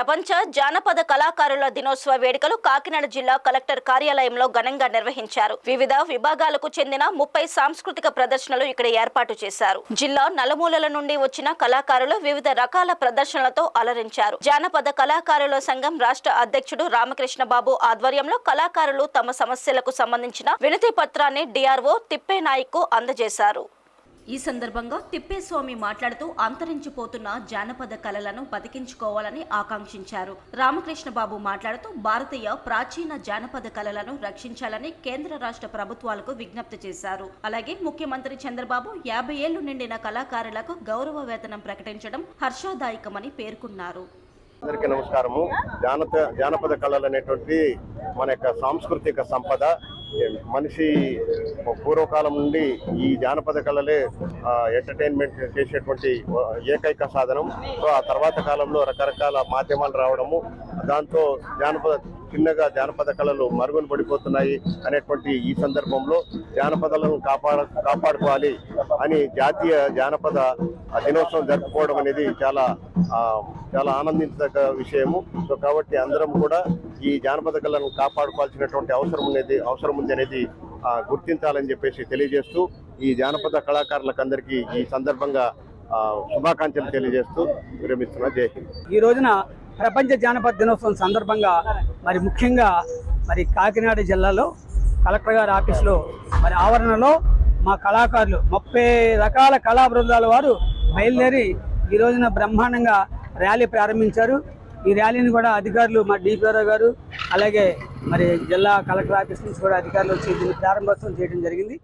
ప్రపంచ జానపద కళాకారుల దినోత్సవ వేడుకలు కాకినాడ జిల్లా కలెక్టర్ కార్యాలయంలో ఘనంగా నిర్వహించారు. వివిధ విభాగాలకు చెందిన 30 సాంస్కృతిక ప్రదర్శనలు ఇక్కడ ఏర్పాటు చేశారు. జిల్లా నలుమూలల నుండి వచ్చిన కళాకారులు వివిధ రకాల ప్రదర్శనలతో అలరించారు. జానపద కళాకారుల సంఘం రాష్ట్ర అధ్యక్షుడు రామకృష్ణ బాబు ఆధ్వర్యంలో కళాకారులు తమ సమస్యలకు సంబంధించిన వినతి పత్రాన్ని డిఆర్ఓ తిప్పేనాయక్ అందజేశారు. ఈ సందర్భంగా తిప్పేస్వామి మాట్లాడుతూ అంతరించిపోతున్న జానపద కళలను బతికించుకోవాలని ఆకాంక్షించారు. రామకృష్ణ బాబు మాట్లాడుతూ భారతీయ ప్రాచీన జానపద కళలను రక్షించాలని కేంద్ర రాష్ట్ర ప్రభుత్వాలకు విజ్ఞప్తి చేశారు. అలాగే ముఖ్యమంత్రి చంద్రబాబు 50 ఏళ్లు నిండిన కళాకారులకు గౌరవ వేతనం ప్రకటించడం హర్షదాయకమని పేర్కొన్నారు. అందరికీ నమస్కారము. జానపద కళలు అనేటువంటి మన యొక్క సాంస్కృతిక సంపద. మనిషి పూర్వకాలం నుండి ఈ జానపద కళలే ఎంటర్టైన్మెంట్ చేసేటువంటి ఏకైక సాధనం. సో ఆ తర్వాత కాలంలో రకరకాల మాధ్యమాలు రావడము, దాంతో చిన్నగా జానపద కళలు మరుగున పడిపోతున్నాయి అనేటువంటి ఈ సందర్భంలో జానపదాలను కాపాడుకోవాలి అని జాతీయ జానపద దినోత్సవం జరుపుకోవడం అనేది చాలా ఆనందించదగ్గ విషయము. సో కాబట్టి అందరం కూడా ఈ జానపద కళలను కాపాడుకోవాల్సినటువంటి అవసరం ఉంది అనేది గుర్తించాలని చెప్పేసి తెలియజేస్తూ ఈ జానపద కళాకారులకు అందరికీ ఈ సందర్భంగా శుభాకాంక్షలు తెలియజేస్తూ విరమిస్తున్నా. జై హింద్. ఈ రోజున ప్రపంచ జానపద దినోత్సవం సందర్భంగా ముఖ్యంగా కాకినాడ జిల్లాలో కలెక్టర్ గారి ఆఫీసులో ఆవరణలో మా కళాకారులు 30 రకాల కళా బృందాల వారు బయలుదేరి ఈ రోజున బ్రహ్మాండంగా ర్యాలీ ప్రారంభించారు. ఈ ర్యాలీని కూడా అధికారులు మా డిపిఆర్ఓ గారు అలాగే జిల్లా కలెక్టర్ ఆఫీస్ నుంచి కూడా అధికారులు వచ్చి దీన్ని ప్రారంభోత్సవం చేయడం జరిగింది.